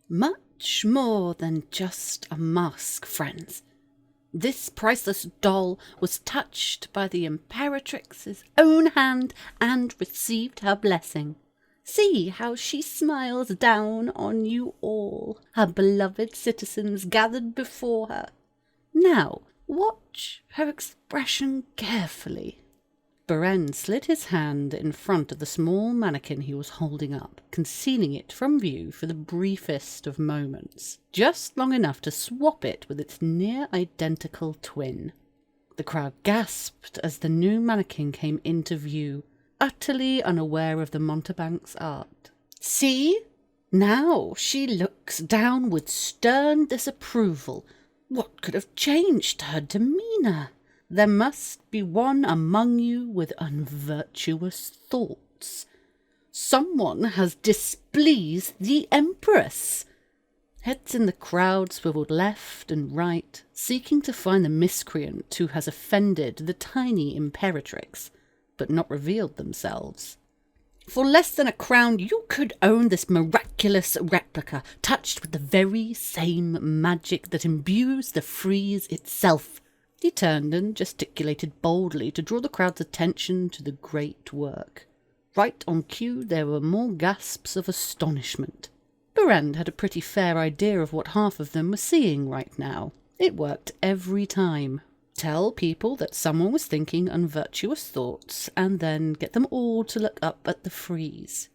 Much more than just a mask, friends. This priceless doll was touched by the Imperatrix's own hand and received her blessing. See how she smiles down on you all, her beloved citizens gathered before her. Now, watch her expression carefully. Beren slid his hand in front of the small mannequin he was holding up, concealing it from view for the briefest of moments, just long enough to swap it with its near-identical twin. The crowd gasped as the new mannequin came into view, utterly unaware of the mountebank's art. See? Now she looks down with stern disapproval. What could have changed her demeanour? There must be one among you with unvirtuous thoughts. Someone has displeased the Empress. Heads in the crowd swiveled left and right, seeking to find the miscreant who has offended the tiny Imperatrix, but not revealed themselves. For less than a crown, you could own this miraculous replica, touched with the very same magic that imbues the frieze itself. He turned and gesticulated boldly to draw the crowd's attention to the great work. Right on cue, there were more gasps of astonishment. Beren had a pretty fair idea of what half of them were seeing right now. It worked every time. Tell people that someone was thinking unvirtuous thoughts, and then get them all to look up at the frieze.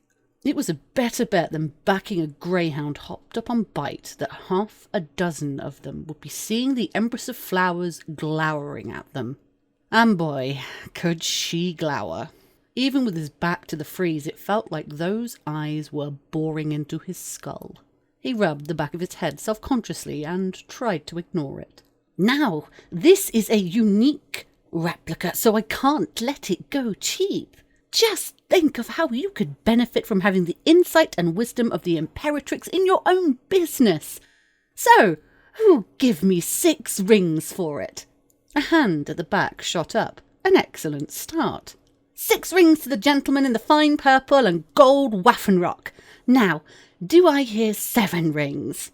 It was a better bet than backing a greyhound hopped up on bite that half a dozen of them would be seeing the Empress of Flowers glowering at them. And boy, could she glower. Even with his back to the frieze, it felt like those eyes were boring into his skull. He rubbed the back of his head self-consciously and tried to ignore it. Now, this is a unique replica, so I can't let it go cheap. Just think of how you could benefit from having the insight and wisdom of the Imperatrix in your own business. So, who'll give me 6 rings for it? A hand at the back shot up. An excellent start. 6 rings to the gentleman in the fine purple and gold Waffenrock. Now, do I hear 7 rings?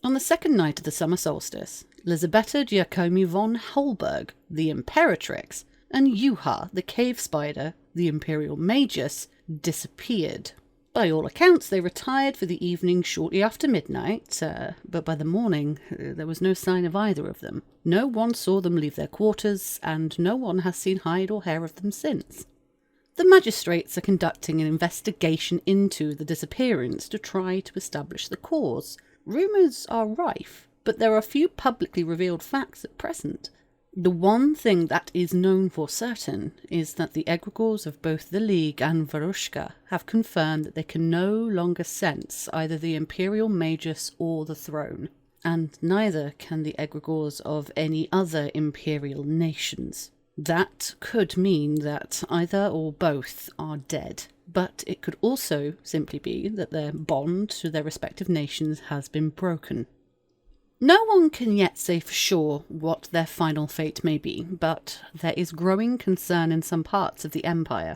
On the second night of the summer solstice, Lisabetta Giacomi von Holberg, the Imperatrix, and Yuha, the cave spider, the Imperial Magus, disappeared. By all accounts, they retired for the evening shortly after midnight, but by the morning there was no sign of either of them. No one saw them leave their quarters, and no one has seen hide or hair of them since. The magistrates are conducting an investigation into the disappearance to try to establish the cause. Rumours are rife, but there are few publicly revealed facts at present. The one thing that is known for certain is that the egregores of both the League and Varushka have confirmed that they can no longer sense either the Imperial Magus or the throne, and neither can the egregores of any other Imperial nations. That could mean that either or both are dead, but it could also simply be that their bond to their respective nations has been broken. No one can yet say for sure what their final fate may be, but there is growing concern in some parts of the Empire.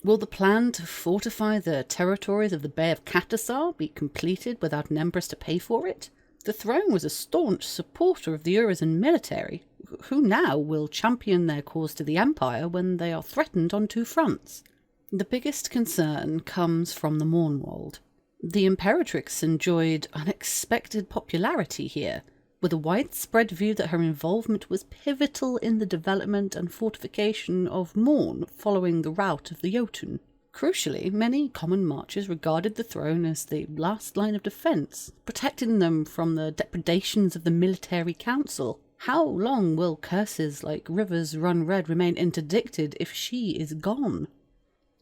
Will the plan to fortify the territories of the Bay of Katasar be completed without an empress to pay for it? The throne was a staunch supporter of the Urizen military, who now will champion their cause to the Empire when they are threatened on 2 fronts. The biggest concern comes from the Mournwald. The Imperatrix enjoyed unexpected popularity here, with a widespread view that her involvement was pivotal in the development and fortification of Morn following the rout of the Jotun. Crucially, many common marchers regarded the throne as the last line of defence, protecting them from the depredations of the military council. How long will curses like rivers run red remain interdicted if she is gone?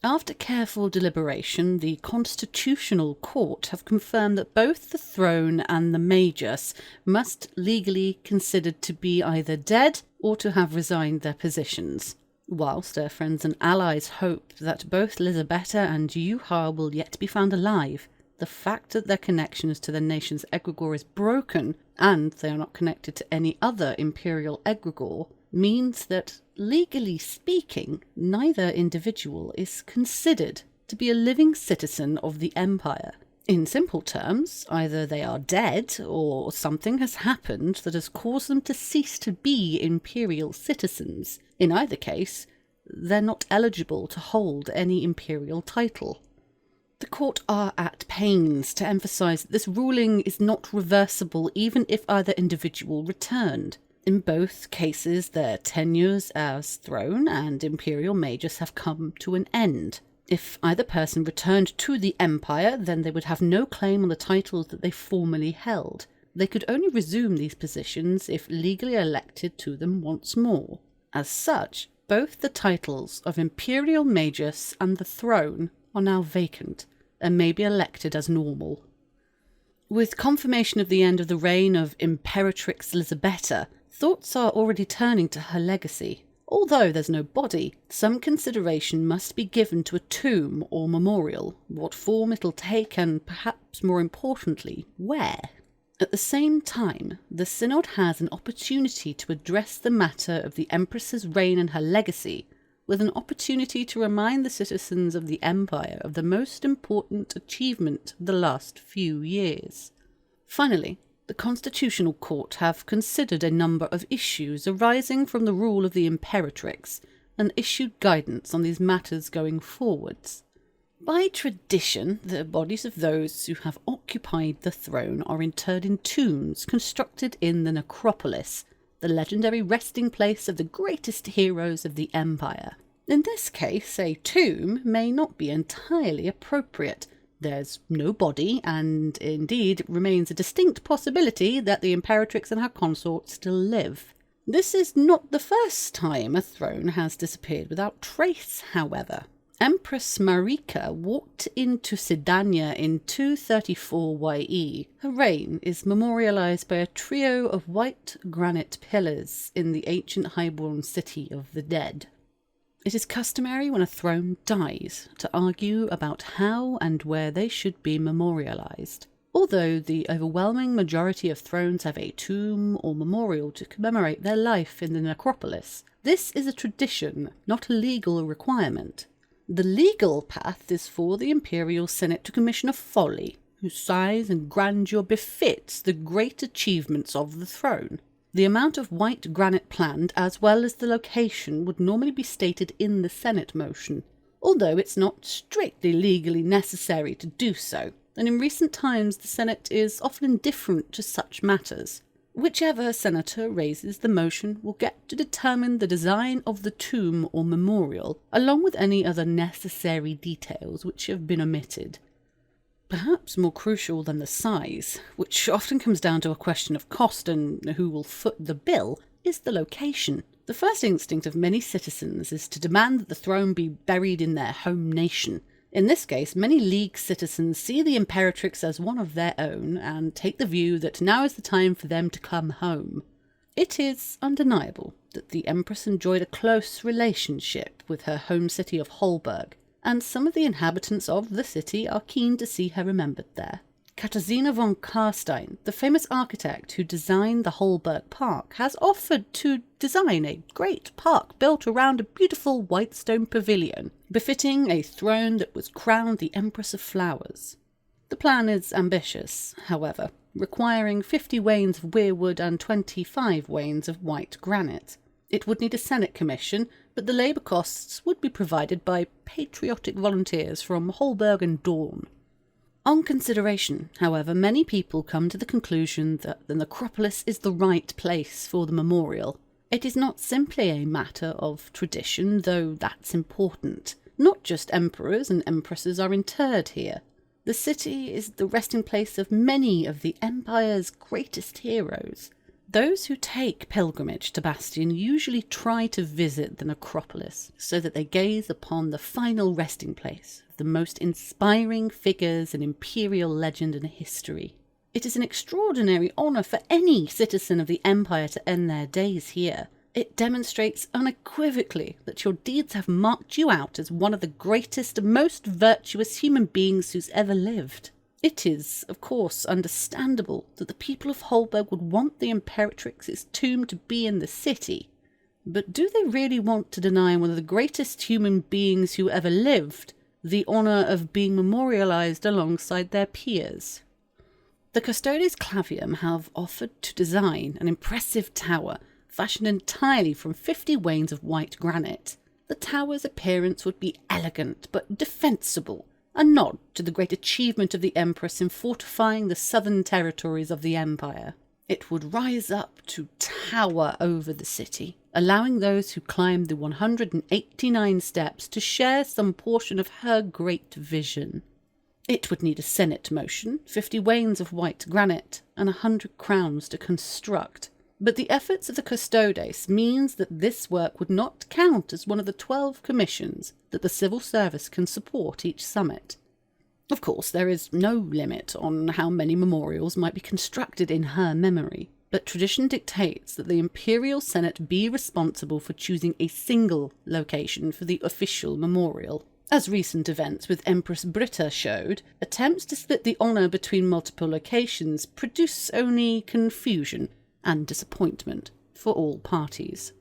After careful deliberation, the Constitutional Court have confirmed that both the throne and the Magus must legally considered to be either dead or to have resigned their positions. Whilst their friends and allies hope that both Lisabetta and Yuha will yet be found alive, the fact that their connections to their nation's egregore is broken, and they are not connected to any other imperial egregore, means that, legally speaking, neither individual is considered to be a living citizen of the Empire. In simple terms, either they are dead or something has happened that has caused them to cease to be imperial citizens. In either case, they're not eligible to hold any imperial title. The court are at pains to emphasize that this ruling is not reversible even if either individual returned. In both cases, their tenures as throne and imperial magus have come to an end. If either person returned to the Empire, then they would have no claim on the titles that they formerly held. They could only resume these positions if legally elected to them once more. As such, both the titles of Imperial Magus and the throne are now vacant and may be elected as normal. With confirmation of the end of the reign of Imperatrix Elisabetta, thoughts are already turning to her legacy. Although there's no body, some consideration must be given to a tomb or memorial, what form it'll take and, perhaps more importantly, where. At the same time, the Synod has an opportunity to address the matter of the Empress's reign and her legacy, with an opportunity to remind the citizens of the Empire of the most important achievement of the last few years. Finally, the Constitutional Court have considered a number of issues arising from the rule of the Imperatrix and issued guidance on these matters going forwards. By tradition, the bodies of those who have occupied the throne are interred in tombs constructed in the necropolis, the legendary resting place of the greatest heroes of the Empire. In this case, a tomb may not be entirely appropriate. There's no body, and indeed it remains a distinct possibility that the Imperatrix and her consort still live. This is not the first time a throne has disappeared without trace, however. Empress Marika walked into Sedania in 234 YE. Her reign is memorialized by a trio of white granite pillars in the ancient highborn city of the dead. It is customary when a throne dies to argue about how and where they should be memorialized. Although the overwhelming majority of thrones have a tomb or memorial to commemorate their life in the necropolis, this is a tradition, not a legal requirement. The legal path is for the Imperial Senate to commission a folly, whose size and grandeur befits the great achievements of the throne. The amount of white granite planned, as well as the location, would normally be stated in the Senate motion, although it's not strictly legally necessary to do so, and in recent times the Senate is often indifferent to such matters. Whichever senator raises the motion will get to determine the design of the tomb or memorial, along with any other necessary details which have been omitted. Perhaps more crucial than the size, which often comes down to a question of cost and who will foot the bill, is the location. The first instinct of many citizens is to demand that the throne be buried in their home nation. In this case, many League citizens see the Imperatrix as one of their own and take the view that now is the time for them to come home. It is undeniable that the Empress enjoyed a close relationship with her home city of Holberg, and some of the inhabitants of the city are keen to see her remembered there. Katarzyna von Karstein, the famous architect who designed the Holberg Park, has offered to design a great park built around a beautiful white stone pavilion, befitting a throne that was crowned the Empress of Flowers. The plan is ambitious, however, requiring 50 wains of weirwood and 25 wains of white granite. It would need a Senate commission, but the labour costs would be provided by patriotic volunteers from Holberg and Dorn. On consideration, however, many people come to the conclusion that the necropolis is the right place for the memorial. It is not simply a matter of tradition, though that's important. Not just emperors and empresses are interred here. The city is the resting place of many of the Empire's greatest heroes. Those who take pilgrimage to Bastion usually try to visit the necropolis so that they gaze upon the final resting place of the most inspiring figures in imperial legend and history. It is an extraordinary honour for any citizen of the Empire to end their days here. It demonstrates unequivocally that your deeds have marked you out as one of the greatest and most virtuous human beings who's ever lived. It is, of course, understandable that the people of Holberg would want the Imperatrix's tomb to be in the city, but do they really want to deny one of the greatest human beings who ever lived the honour of being memorialised alongside their peers. The Custodes Clavium have offered to design an impressive tower fashioned entirely from 50 wains of white granite. The tower's appearance would be elegant but defensible, a nod to the great achievement of the Empress in fortifying the southern territories of the Empire. It would rise up to tower over the city, allowing those who climbed the 189 steps to share some portion of her great vision. It would need a Senate motion, 50 wains of white granite, and 100 crowns to construct. But the efforts of the Custodes means that this work would not count as one of the 12 commissions that the civil service can support each summit. Of course, there is no limit on how many memorials might be constructed in her memory, but tradition dictates that the Imperial Senate be responsible for choosing a single location for the official memorial. As recent events with Empress Britta showed, attempts to split the honour between multiple locations produce only confusion and disappointment for all parties.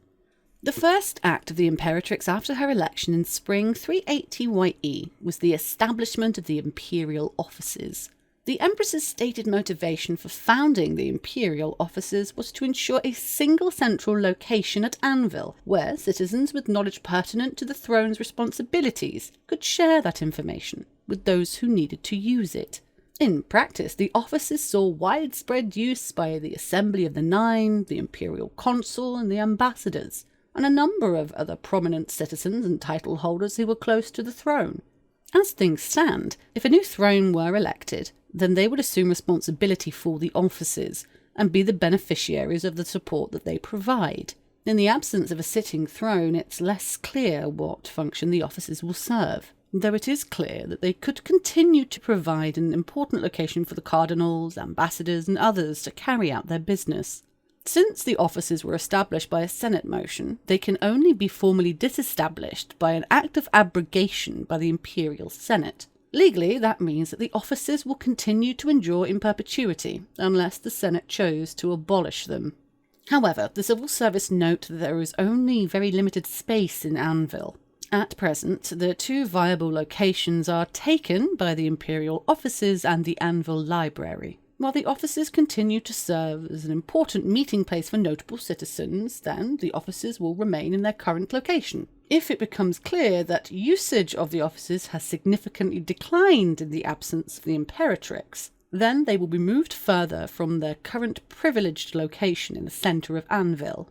The first act of the Imperatrix after her election in spring 380 YE was the establishment of the Imperial Offices. The Empress's stated motivation for founding the Imperial Offices was to ensure a single central location at Anvil, where citizens with knowledge pertinent to the throne's responsibilities could share that information with those who needed to use it. In practice, the offices saw widespread use by the Assembly of the Nine, the Imperial Consul, and the ambassadors, and a number of other prominent citizens and title holders who were close to the throne. As things stand, if a new throne were elected, then they would assume responsibility for the offices and be the beneficiaries of the support that they provide. In the absence of a sitting throne, it's less clear what function the offices will serve, though it is clear that they could continue to provide an important location for the cardinals, ambassadors, and others to carry out their business. Since the offices were established by a Senate motion, they can only be formally disestablished by an act of abrogation by the Imperial Senate. Legally, that means that the offices will continue to endure in perpetuity, unless the Senate chose to abolish them. However, the civil service note that there is only very limited space in Anvil. At present, the two viable locations are taken by the Imperial Offices and the Anvil Library. While the offices continue to serve as an important meeting place for notable citizens, then the offices will remain in their current location. If it becomes clear that usage of the offices has significantly declined in the absence of the Imperatrix, then they will be moved further from their current privileged location in the centre of Anvil.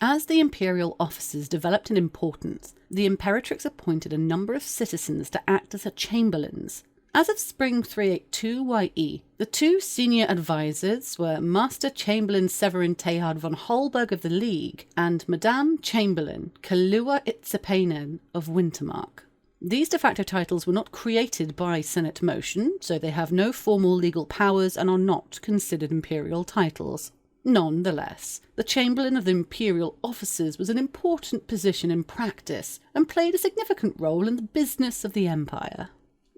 As the Imperial offices developed in importance, the Imperatrix appointed a number of citizens to act as her chamberlains. As of spring 382 YE, the two senior advisors were Master Chamberlain Severin Teilhard von Holberg of the League and Madame Chamberlain Kalua Itzepainen of Wintermark. These de facto titles were not created by Senate motion, so they have no formal legal powers and are not considered imperial titles. Nonetheless, the Chamberlain of the Imperial Offices was an important position in practice and played a significant role in the business of the Empire.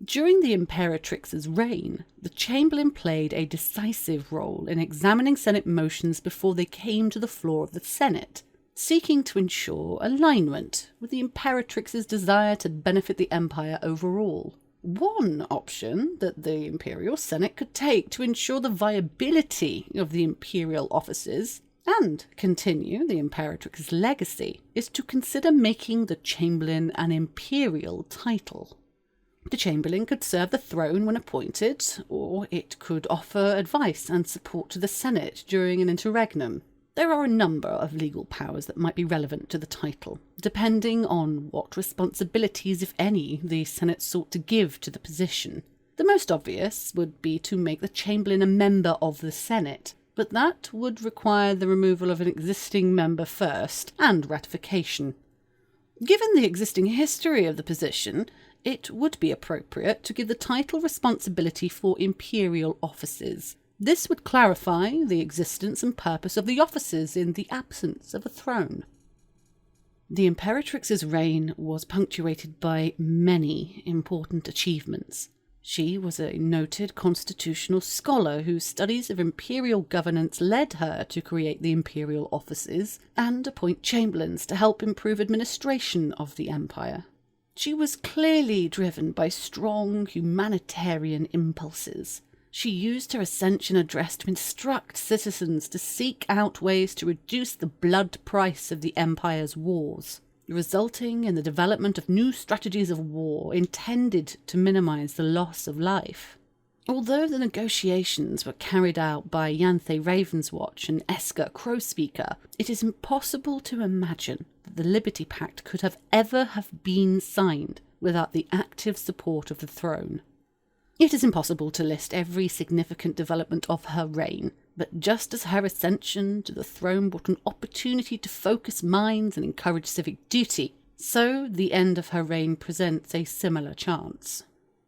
During the Imperatrix's reign, the Chamberlain played a decisive role in examining Senate motions before they came to the floor of the Senate, seeking to ensure alignment with the Imperatrix's desire to benefit the Empire overall. One option that the Imperial Senate could take to ensure the viability of the Imperial offices and continue the Imperatrix's legacy is to consider making the Chamberlain an imperial title. The Chamberlain could serve the throne when appointed, or it could offer advice and support to the Senate during an interregnum. There are a number of legal powers that might be relevant to the title, depending on what responsibilities, if any, the Senate sought to give to the position. The most obvious would be to make the Chamberlain a member of the Senate, but that would require the removal of an existing member first, and ratification. Given the existing history of the position, it would be appropriate to give the title responsibility for imperial offices. This would clarify the existence and purpose of the offices in the absence of a throne. The Imperatrix's reign was punctuated by many important achievements. She was a noted constitutional scholar whose studies of imperial governance led her to create the imperial offices and appoint chamberlains to help improve administration of the empire. She was clearly driven by strong humanitarian impulses. She used her Ascension address to instruct citizens to seek out ways to reduce the blood price of the Empire's wars, resulting in the development of new strategies of war intended to minimize the loss of life. Although the negotiations were carried out by Yanthe Ravenswatch and Esker Crowspeaker, it is impossible to imagine that the Liberty Pact could ever have been signed without the active support of the throne. It is impossible to list every significant development of her reign, but just as her ascension to the throne brought an opportunity to focus minds and encourage civic duty, so the end of her reign presents a similar chance.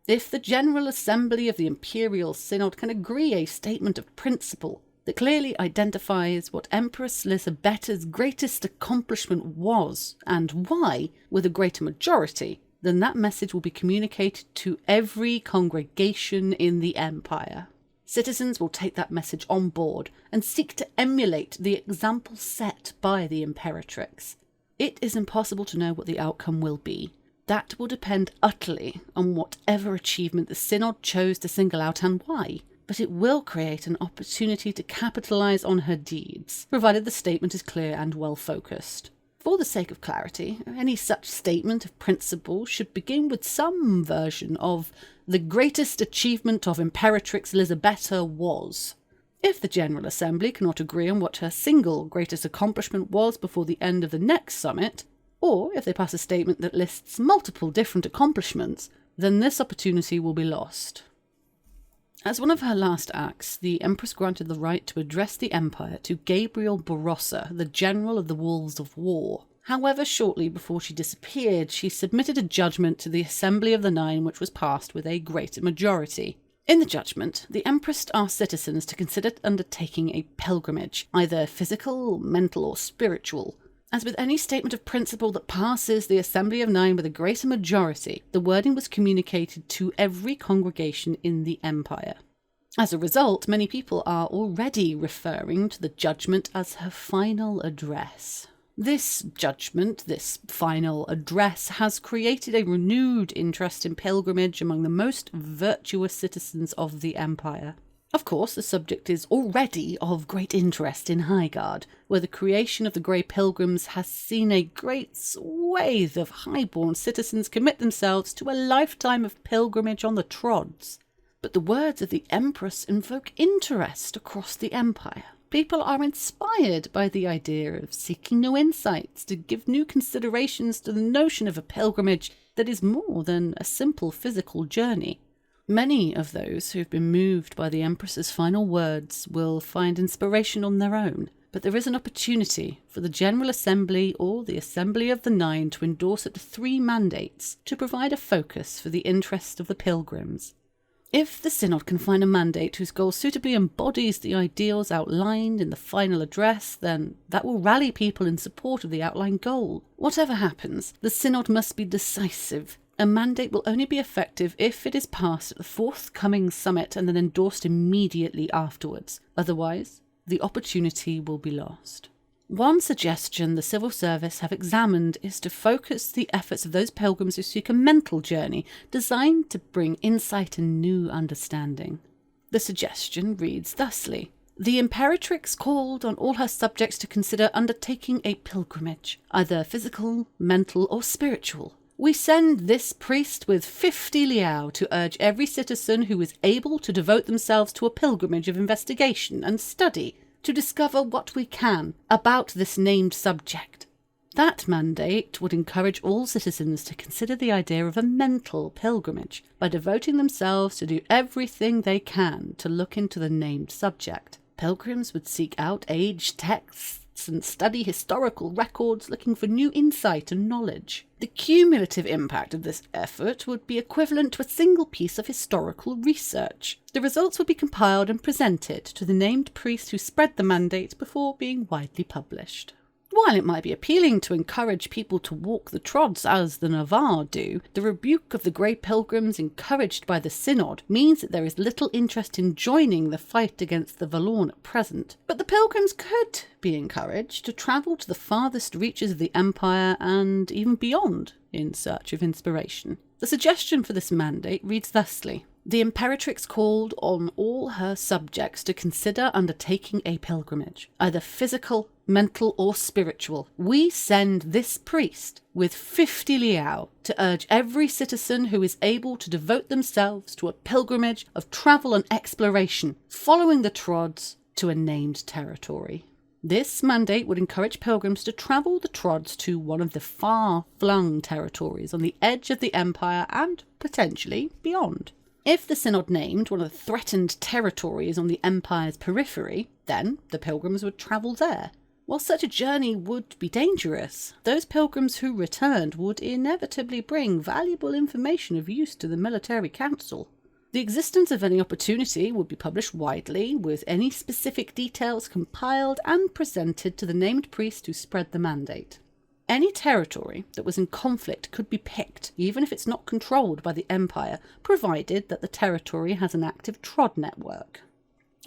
If the General Assembly of the Imperial Synod can agree a statement of principle that clearly identifies what Empress Lisabetta's greatest accomplishment was and why, with a greater majority, then that message will be communicated to every congregation in the Empire. Citizens will take that message on board and seek to emulate the example set by the Imperatrix. It is impossible to know what the outcome will be. That will depend utterly on whatever achievement the Synod chose to single out and why, but it will create an opportunity to capitalise on her deeds, provided the statement is clear and well-focused. For the sake of clarity, any such statement of principle should begin with some version of "the greatest achievement of Imperatrix Lisabetta was." If the General Assembly cannot agree on what her single greatest accomplishment was before the end of the next summit, or if they pass a statement that lists multiple different accomplishments, then this opportunity will be lost. As one of her last acts, the Empress granted the right to address the Empire to Gabriel Barossa, the General of the Wolves of War. However, shortly before she disappeared, she submitted a judgment to the Assembly of the Nine, which was passed with a great majority. In the judgment, the Empress asked citizens to consider undertaking a pilgrimage, either physical, mental, or spiritual. As with any statement of principle that passes the Assembly of Nine with a greater majority, the wording was communicated to every congregation in the Empire. As a result, many people are already referring to the judgment as her final address. This judgment, this final address, has created a renewed interest in pilgrimage among the most virtuous citizens of the Empire. Of course, the subject is already of great interest in Highguard, where the creation of the Grey Pilgrims has seen a great swathe of highborn citizens commit themselves to a lifetime of pilgrimage on the Trods. But the words of the Empress invoke interest across the Empire. People are inspired by the idea of seeking new insights to give new considerations to the notion of a pilgrimage that is more than a simple physical journey. Many of those who have been moved by the Empress's final words will find inspiration on their own, but there is an opportunity for the General Assembly or the Assembly of the Nine to endorse up to 3 mandates to provide a focus for the interest of the pilgrims. If the Synod can find a mandate whose goal suitably embodies the ideals outlined in the final address, then that will rally people in support of the outlined goal. Whatever happens, the Synod must be decisive. A mandate will only be effective if it is passed at the forthcoming summit and then endorsed immediately afterwards. Otherwise, the opportunity will be lost. One suggestion the civil service have examined is to focus the efforts of those pilgrims who seek a mental journey designed to bring insight and new understanding. The suggestion reads thusly: the Imperatrix called on all her subjects to consider undertaking a pilgrimage, either physical, mental, or spiritual. We send this priest with 50 liao to urge every citizen who is able to devote themselves to a pilgrimage of investigation and study to discover what we can about this named subject. That mandate would encourage all citizens to consider the idea of a mental pilgrimage by devoting themselves to do everything they can to look into the named subject. Pilgrims would seek out age texts and study historical records looking for new insight and knowledge. The cumulative impact of this effort would be equivalent to a single piece of historical research. The results would be compiled and presented to the named priest who spread the mandate before being widely published. While it might be appealing to encourage people to walk the Trods as the Navarre do, the rebuke of the Grey Pilgrims encouraged by the Synod means that there is little interest in joining the fight against the Valorn at present. But the Pilgrims could be encouraged to travel to the farthest reaches of the Empire and even beyond, in search of inspiration. The suggestion for this mandate reads thusly: the Imperatrix called on all her subjects to consider undertaking a pilgrimage, either physical, mental, or spiritual. We send this priest with 50 liao to urge every citizen who is able to devote themselves to a pilgrimage of travel and exploration, following the trods to a named territory. This mandate would encourage pilgrims to travel the trods to one of the far-flung territories on the edge of the Empire and potentially beyond. If the synod named one of the threatened territories on the Empire's periphery, then the pilgrims would travel there. While such a journey would be dangerous, those pilgrims who returned would inevitably bring valuable information of use to the military council. The existence of any opportunity would be published widely, with any specific details compiled and presented to the named priest who spread the mandate. Any territory that was in conflict could be picked, even if it's not controlled by the Empire, provided that the territory has an active trod network.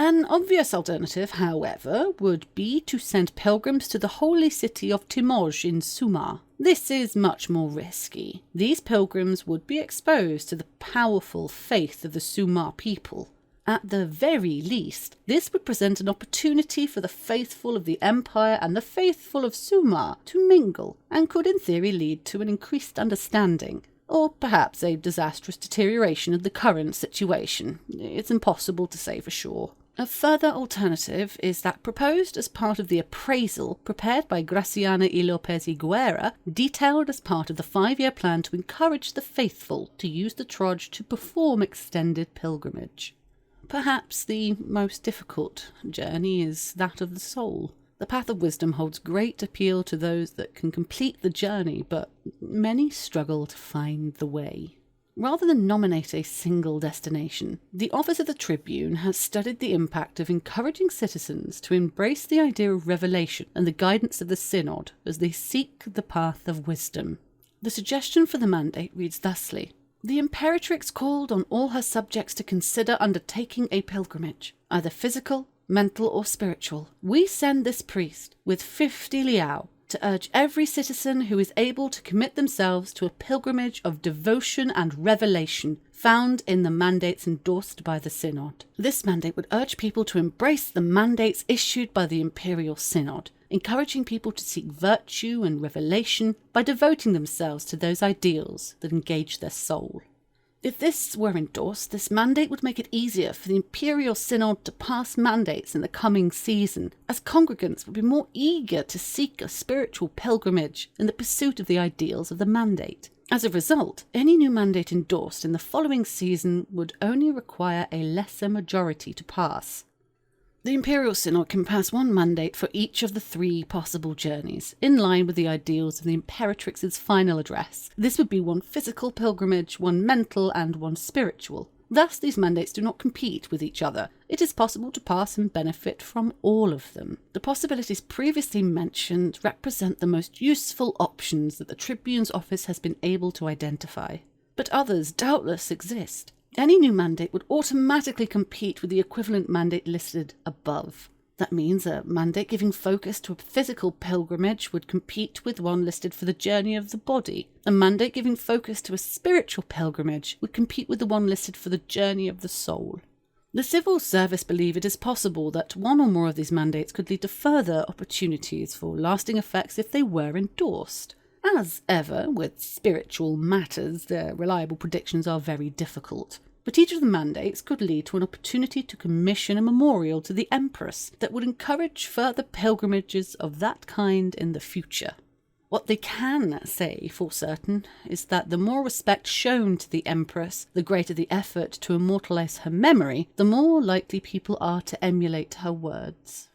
An obvious alternative, however, would be to send pilgrims to the holy city of Timoj in Sumar. This is much more risky. These pilgrims would be exposed to the powerful faith of the Sumar people. At the very least, this would present an opportunity for the faithful of the Empire and the faithful of Sumar to mingle, and could in theory lead to an increased understanding, or perhaps a disastrous deterioration of the current situation. It's impossible to say for sure. A further alternative is that proposed as part of the appraisal prepared by Graciana y Lopez y Guerra, detailed as part of the 5-year plan to encourage the faithful to use the trod to perform extended pilgrimage. Perhaps the most difficult journey is that of the soul. The path of wisdom holds great appeal to those that can complete the journey, but many struggle to find the way. Rather than nominate a single destination, the Office of the Tribune has studied the impact of encouraging citizens to embrace the idea of revelation and the guidance of the Synod as they seek the path of wisdom. The suggestion for the mandate reads thusly: the Imperatrix called on all her subjects to consider undertaking a pilgrimage, either physical, mental, or spiritual. We send this priest with 50 liao to urge every citizen who is able to commit themselves to a pilgrimage of devotion and revelation found in the mandates endorsed by the Synod. This mandate would urge people to embrace the mandates issued by the Imperial Synod, encouraging people to seek virtue and revelation by devoting themselves to those ideals that engage their soul. If this were endorsed, this mandate would make it easier for the Imperial Synod to pass mandates in the coming season, as congregants would be more eager to seek a spiritual pilgrimage in the pursuit of the ideals of the mandate. As a result, any new mandate endorsed in the following season would only require a lesser majority to pass. The Imperial Synod can pass one mandate for each of the 3 possible journeys, in line with the ideals of the Imperatrix's final address. This would be one physical pilgrimage, one mental, and one spiritual. Thus, these mandates do not compete with each other. It is possible to pass and benefit from all of them. The possibilities previously mentioned represent the most useful options that the Tribune's office has been able to identify. But others doubtless exist. Any new mandate would automatically compete with the equivalent mandate listed above. That means a mandate giving focus to a physical pilgrimage would compete with one listed for the journey of the body. A mandate giving focus to a spiritual pilgrimage would compete with the one listed for the journey of the soul. The civil service believe it is possible that one or more of these mandates could lead to further opportunities for lasting effects if they were endorsed. As ever, with spiritual matters, their reliable predictions are very difficult. But each of the mandates could lead to an opportunity to commission a memorial to the Empress that would encourage further pilgrimages of that kind in the future. What they can say for certain is that the more respect shown to the Empress, the greater the effort to immortalize her memory, the more likely people are to emulate her words.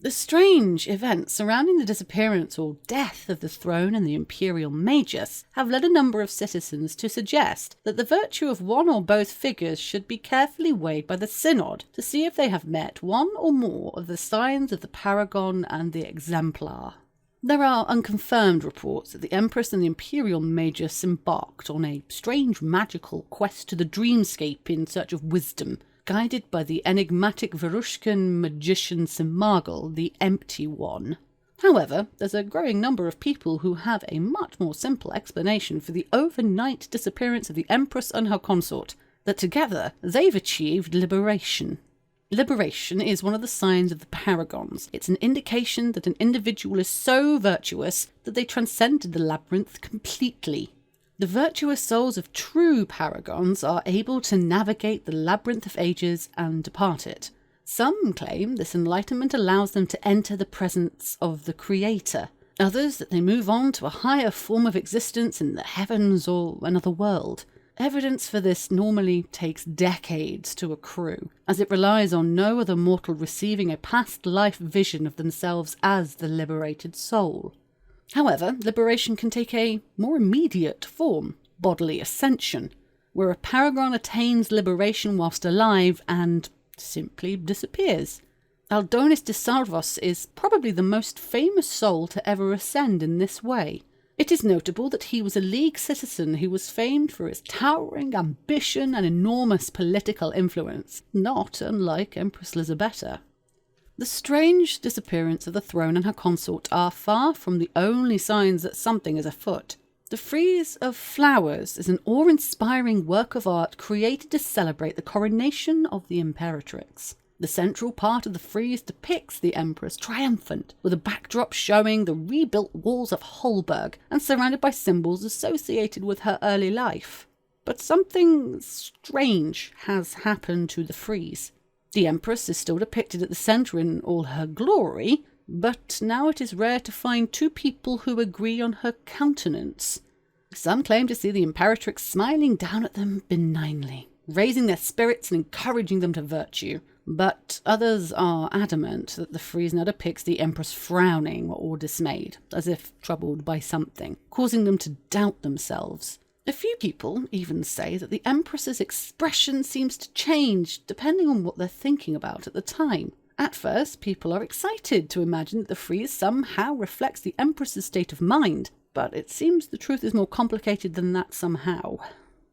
The strange events surrounding the disappearance or death of the throne and the Imperial Magus have led a number of citizens to suggest that the virtue of one or both figures should be carefully weighed by the Synod to see if they have met one or more of the signs of the Paragon and the Exemplar. There are unconfirmed reports that the Empress and the Imperial Magus embarked on a strange magical quest to the dreamscape in search of wisdom, guided by the enigmatic Varushkan magician Simargl, the Empty One. However, there's a growing number of people who have a much more simple explanation for the overnight disappearance of the Empress and her consort, that together they've achieved liberation. Liberation is one of the signs of the paragons. It's an indication that an individual is so virtuous that they transcended the labyrinth completely. The virtuous souls of true paragons are able to navigate the labyrinth of ages and depart it. Some claim this enlightenment allows them to enter the presence of the Creator. Others that they move on to a higher form of existence in the heavens or another world. Evidence for this normally takes decades to accrue, as it relies on no other mortal receiving a past life vision of themselves as the liberated soul. However, liberation can take a more immediate form, bodily ascension, where a paragon attains liberation whilst alive and simply disappears. Aldonis de Salvos is probably the most famous soul to ever ascend in this way. It is notable that he was a League citizen who was famed for his towering ambition and enormous political influence, not unlike Empress Lisabetta. The strange disappearance of the throne and her consort are far from the only signs that something is afoot. The frieze of flowers is an awe-inspiring work of art created to celebrate the coronation of the Imperatrix. The central part of the frieze depicts the Empress triumphant, with a backdrop showing the rebuilt walls of Holberg and surrounded by symbols associated with her early life. But something strange has happened to the frieze. The Empress is still depicted at the centre in all her glory, but now it is rare to find two people who agree on her countenance. Some claim to see the Imperatrix smiling down at them benignly, raising their spirits and encouraging them to virtue. But others are adamant that the frieze now depicts the Empress frowning or dismayed, as if troubled by something, causing them to doubt themselves. A few people even say that the Empress's expression seems to change depending on what they're thinking about at the time. At first, people are excited to imagine that the frieze somehow reflects the Empress's state of mind, but it seems the truth is more complicated than that somehow.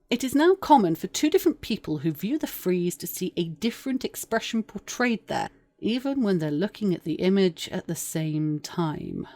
It is now common for two different people who view the frieze to see a different expression portrayed there, even when they're looking at the image at the same time.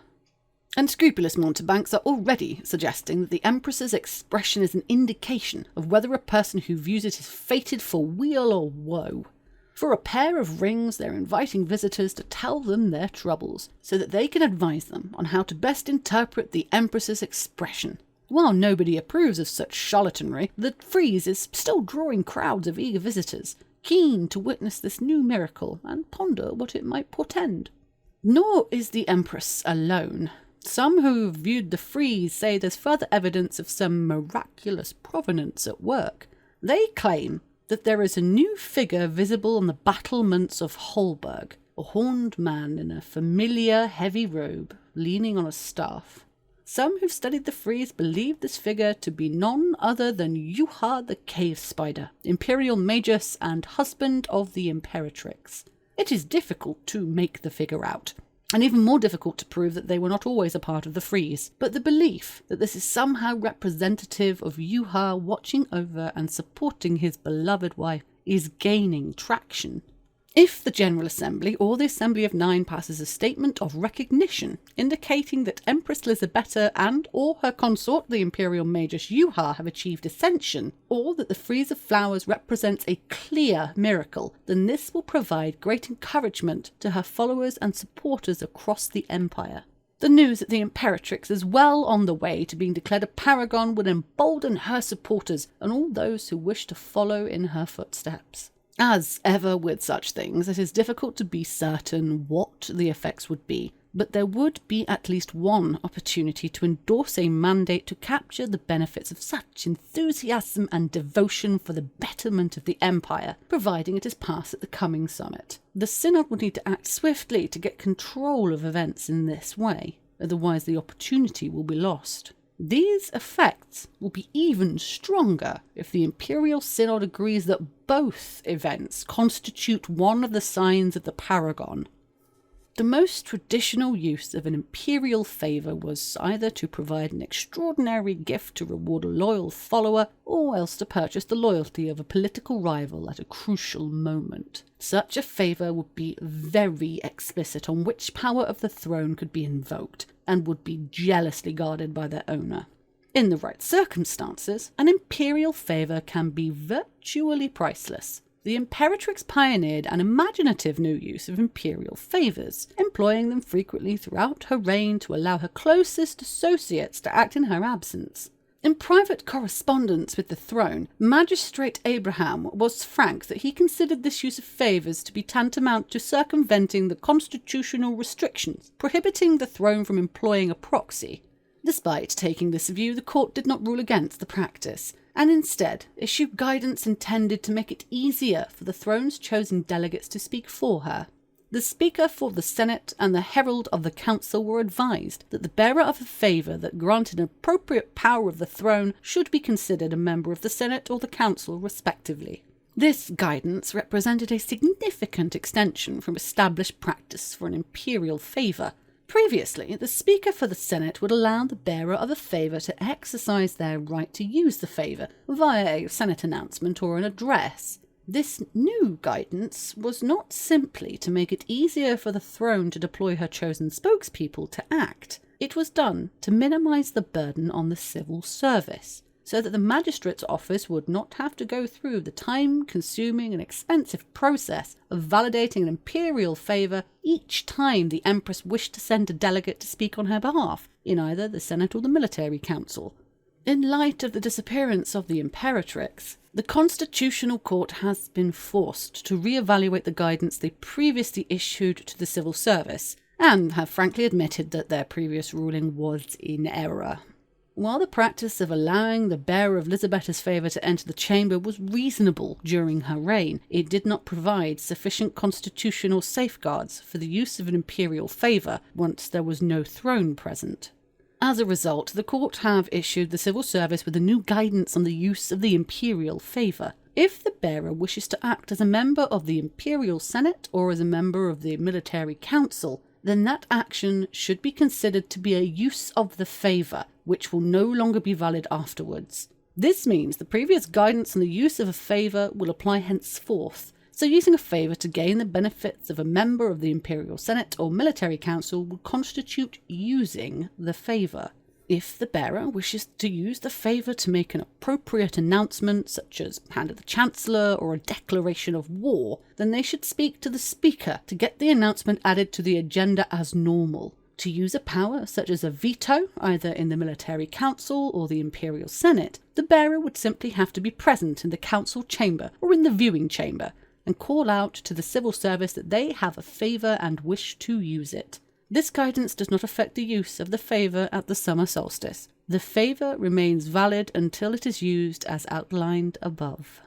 Unscrupulous mountebanks are already suggesting that the Empress's expression is an indication of whether a person who views it is fated for weal or woe. For a pair of rings, they're inviting visitors to tell them their troubles, so that they can advise them on how to best interpret the Empress's expression. While nobody approves of such charlatanry, the frieze is still drawing crowds of eager visitors, keen to witness this new miracle and ponder what it might portend. Nor is the Empress alone. Some who viewed the frieze say there's further evidence of some miraculous provenance at work. They claim that there is a new figure visible on the battlements of Holberg, a horned man in a familiar heavy robe, leaning on a staff. Some who've studied the frieze believe this figure to be none other than Yuha the Cave Spider, Imperial Magus and husband of the Imperatrix. It is difficult to make the figure out, and even more difficult to prove that they were not always a part of the frieze, but the belief that this is somehow representative of Yuha watching over and supporting his beloved wife is gaining traction. If the General Assembly or the Assembly of Nine passes a statement of recognition indicating that Empress Lisabetta and or her consort, the Imperial Magus Yuha, have achieved ascension, or that the frieze of flowers represents a clear miracle, then this will provide great encouragement to her followers and supporters across the Empire. The news that the Imperatrix is well on the way to being declared a paragon would embolden her supporters and all those who wish to follow in her footsteps. As ever with such things, it is difficult to be certain what the effects would be, but there would be at least one opportunity to endorse a mandate to capture the benefits of such enthusiasm and devotion for the betterment of the Empire, providing it is passed at the coming summit. The Synod would need to act swiftly to get control of events in this way, otherwise the opportunity will be lost. These effects will be even stronger if the Imperial Synod agrees that both events constitute one of the signs of the paragon. The most traditional use of an imperial favour was either to provide an extraordinary gift to reward a loyal follower, or else to purchase the loyalty of a political rival at a crucial moment. Such a favour would be very explicit on which power of the throne could be invoked, and would be jealously guarded by their owner. In the right circumstances, an imperial favour can be virtually priceless. The Imperatrix pioneered an imaginative new use of imperial favours, employing them frequently throughout her reign to allow her closest associates to act in her absence. In private correspondence with the throne, Magistrate Abraham was frank that he considered this use of favours to be tantamount to circumventing the constitutional restrictions prohibiting the throne from employing a proxy. Despite taking this view, the court did not rule against the practice, and instead issued guidance intended to make it easier for the throne's chosen delegates to speak for her. The Speaker for the Senate and the Herald of the Council were advised that the bearer of a favour that granted an appropriate power of the throne should be considered a member of the Senate or the Council respectively. This guidance represented a significant extension from established practice for an imperial favour. Previously, the Speaker for the Senate would allow the bearer of a favour to exercise their right to use the favour via a Senate announcement or an address. This new guidance was not simply to make it easier for the throne to deploy her chosen spokespeople to act. It was done to minimise the burden on the civil service, so that the magistrate's office would not have to go through the time-consuming and expensive process of validating an imperial favour each time the Empress wished to send a delegate to speak on her behalf, in either the Senate or the Military Council. In light of the disappearance of the Imperatrix, the Constitutional Court has been forced to re-evaluate the guidance they previously issued to the civil service, and have frankly admitted that their previous ruling was in error. While the practice of allowing the bearer of Lisabetta's favour to enter the chamber was reasonable during her reign, it did not provide sufficient constitutional safeguards for the use of an imperial favour once there was no throne present. As a result, the court have issued the civil service with a new guidance on the use of the imperial favour. If the bearer wishes to act as a member of the Imperial Senate or as a member of the Military Council, then that action should be considered to be a use of the favour, which will no longer be valid afterwards. This means the previous guidance on the use of a favour will apply henceforth, so using a favour to gain the benefits of a member of the Imperial Senate or Military Council will constitute using the favour. If the bearer wishes to use the favour to make an appropriate announcement, such as Hand of the Chancellor or a declaration of war, then they should speak to the Speaker to get the announcement added to the agenda as normal. To use a power such as a veto, either in the Military Council or the Imperial Senate, the bearer would simply have to be present in the Council chamber or in the viewing chamber, and call out to the civil service that they have a favour and wish to use it. This guidance does not affect the use of the favour at the summer solstice. The favour remains valid until it is used as outlined above.